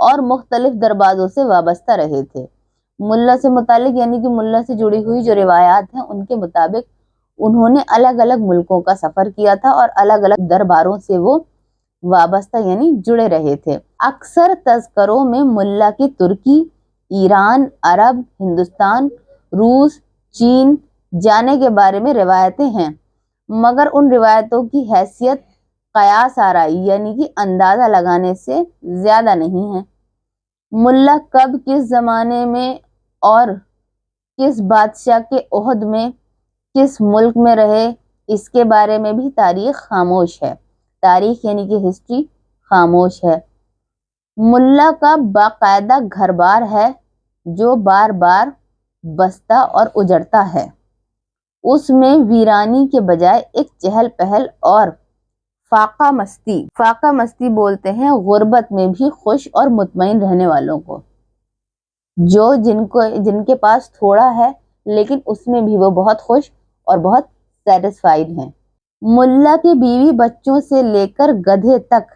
اور مختلف دربازوں سے وابستہ رہے تھے۔ ملا سے متعلق یعنی کہ ملا سے جڑی ہوئی جو روایات ہیں ان کے مطابق انہوں نے الگ الگ ملکوں کا سفر کیا تھا اور الگ الگ درباروں سے وہ وابستہ یعنی جڑے رہے تھے۔ اکثر تذکروں میں ملا کی ترکی، ایران، عرب، ہندوستان، روس، چین جانے کے بارے میں روایتیں ہیں، مگر ان روایتوں کی حیثیت قیاس آرائی یعنی کہ اندازہ لگانے سے زیادہ نہیں ہے۔ ملا کب کس زمانے میں اور کس بادشاہ کے عہد میں کس ملک میں رہے اس کے بارے میں بھی تاریخ خاموش ہے۔ تاریخ یعنی کہ ہسٹری خاموش ہے۔ ملا کا باقاعدہ گھر بار ہے جو بار بار بستا اور اجڑتا ہے، اس میں ویرانی کے بجائے ایک چہل پہل اور فاقہ مستی بولتے ہیں غربت میں بھی خوش اور مطمئن رہنے والوں کو، جو جن کے پاس تھوڑا ہے لیکن اس میں بھی وہ بہت خوش اور بہت سیٹسفائیڈ ہیں۔ ملا کے بیوی بچوں سے لے کر گدھے تک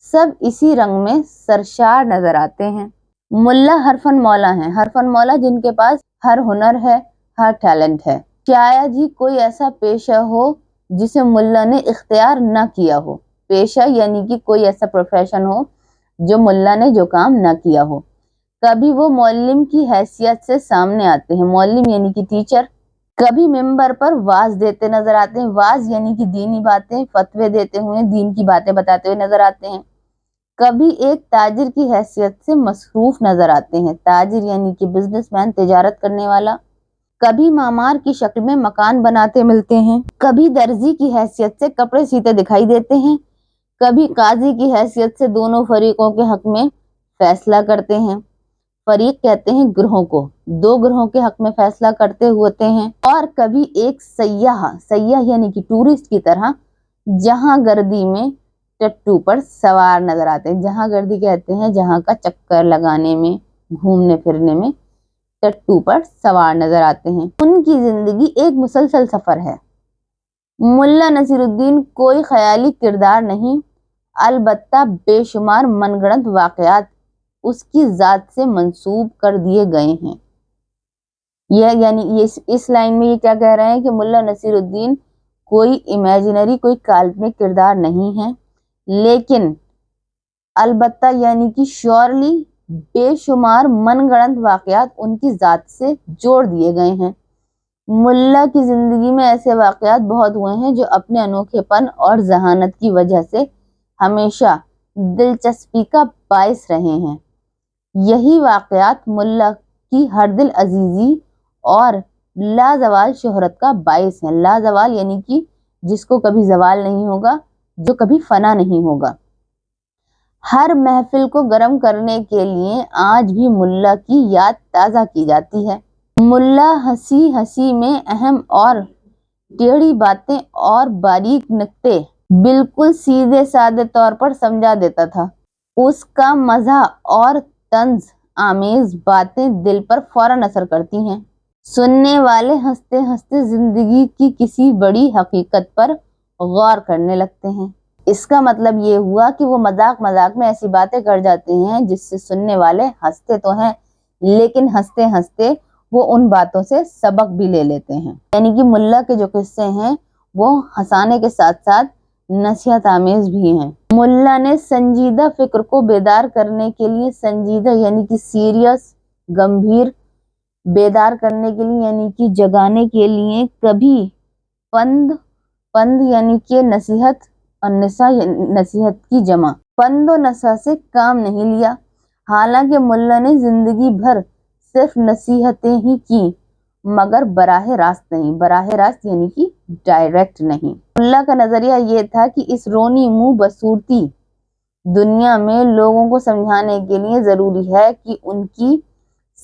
سب اسی رنگ میں سرشار نظر آتے ہیں۔ ملا ہر فن مولا ہیں، ہر فن مولا جن کے پاس ہر ہنر ہے، ہر ٹیلنٹ ہے۔ شاید ہی کوئی ایسا پیشہ ہو جسے ملا نے اختیار نہ کیا ہو۔ پیشہ یعنی کہ کوئی ایسا پروفیشن ہو جو ملا نے جو کام نہ کیا ہو۔ کبھی وہ معلم کی حیثیت سے سامنے آتے ہیں، معلم یعنی کہ ٹیچر، کبھی ممبر پر واعظ دیتے نظر آتے ہیں، واعظ یعنی کہ دینی باتیں فتوے دیتے ہوئے دین کی باتیں بتاتے ہوئے نظر آتے ہیں، کبھی ایک تاجر کی حیثیت سے مصروف نظر آتے ہیں، تاجر یعنی کہ بزنس مین، تجارت کرنے والا، کبھی معمار کی شکل میں مکان بناتے ملتے ہیں، کبھی درزی کی حیثیت سے کپڑے سیتے دکھائی دیتے ہیں، کبھی قاضی کی حیثیت سے دونوں فریقوں کے حق میں فیصلہ کرتے ہیں، فریق کہتے ہیں گروہوں کو، دو گروہوں کے حق میں فیصلہ کرتے ہوتے ہیں، اور کبھی ایک سیاح یعنی کہ ٹورسٹ کی طرح جہاں گردی میں ٹٹو پر سوار نظر آتے ہیں۔ جہاں گردی کہتے ہیں جہاں کا چکر لگانے میں، گھومنے پھرنے میں ٹٹو پر سوار نظر آتے ہیں۔ ان کی زندگی ایک مسلسل سفر ہے۔ ملا نصیر الدین کوئی خیالی کردار نہیں، البتہ بے شمار من گھڑت واقعات اس کی ذات سے منسوب کر دیے گئے ہیں۔ یعنی اس لائن میں یہ کیا کہہ رہے ہیں کہ ملا نصیر الدین کوئی امیجنری، کوئی کالپنک کردار نہیں ہے، لیکن البتہ یعنی کہ شیورلی بے شمار من گھڑت واقعات ان کی ذات سے جوڑ دیے گئے ہیں۔ ملا کی زندگی میں ایسے واقعات بہت ہوئے ہیں جو اپنے انوکھے پن اور ذہانت کی وجہ سے ہمیشہ دلچسپی کا باعث رہے ہیں۔ یہی واقعات ملا کی ہر دل عزیزی اور لازوال شہرت کا باعث ہیں۔ لازوال یعنی کہ جس کو کبھی زوال نہیں ہوگا، جو کبھی فنا نہیں ہوگا۔ ہر محفل کو گرم کرنے کے لیے آج بھی ملا کی یاد تازہ کی جاتی ہے۔ ملا ہنسی ہنسی میں اہم اور ٹیڑھی باتیں اور باریک نکتے بالکل سیدھے سادے طور پر سمجھا دیتا تھا۔ اس کا مزاح اور طنز آمیز باتیں دل پر فوراً اثر کرتی ہیں۔ سننے والے ہنستے ہنستے زندگی کی کسی بڑی حقیقت پر غور کرنے لگتے ہیں۔ اس کا مطلب یہ ہوا کہ وہ مذاق میں ایسی باتیں کر جاتے ہیں جس سے سننے والے ہنستے تو ہیں، لیکن ہنستے ہنستے وہ ان باتوں سے سبق بھی لے لیتے ہیں۔ یعنی کہ ملا کے جو قصے ہیں وہ ہنسانے کے ساتھ ساتھ نصیحت آمیز بھی ہیں۔ ملا نے سنجیدہ فکر کو بیدار کرنے کے لیے، سنجیدہ یعنی کہ سیریس، گمبھیر، بیدار کرنے کے لیے یعنی کہ جگانے کے لیے کبھی پند یعنی کہ نصیحت اور نصیحت کی جمع، پند و نصیحت سے کام نہیں لیا۔ حالانکہ ملا نے زندگی بھر صرف نصیحتیں ہی کی مگر براہ راست نہیں، براہ راست یعنی کہ ڈائریکٹ نہیں۔ ملا کا نظریہ یہ تھا کہ اس رونی منہ بصورتی دنیا میں لوگوں کو سمجھانے کے لیے ضروری ہے کہ ان کی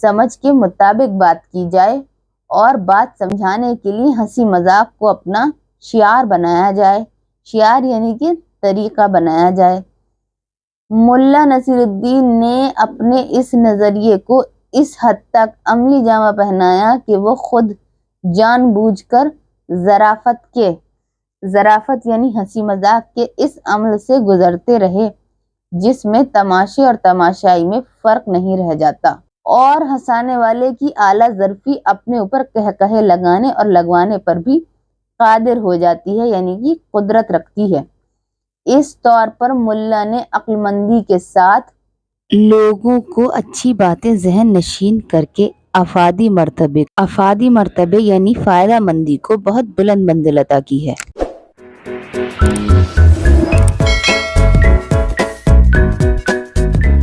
سمجھ کے مطابق بات کی جائے اور بات سمجھانے کے لیے ہنسی مذاق کو اپنا شعار بنایا جائے، شعار یعنی کہ طریقہ بنایا جائے۔ ملا نصیر الدین نے اپنے اس نظریے کو اس حد تک عملی جامہ پہنایا کہ وہ خود جان بوجھ کر ظرافت یعنی ہنسی مذاق کے اس عمل سے گزرتے رہے جس میں تماشے اور تماشائی میں فرق نہیں رہ جاتا، اور ہنسانے والے کی اعلیٰ ظرفی اپنے اوپر کہے لگانے اور لگوانے پر بھی قادر ہو جاتی ہے، یعنی کہ قدرت رکھتی ہے۔ اس طور پر ملا نے عقل مندی کے ساتھ لوگوں کو اچھی باتیں ذہن نشین کر کے افادی مرتبے یعنی فائدہ مندی کو بہت بلند منزل عطا کی ہے۔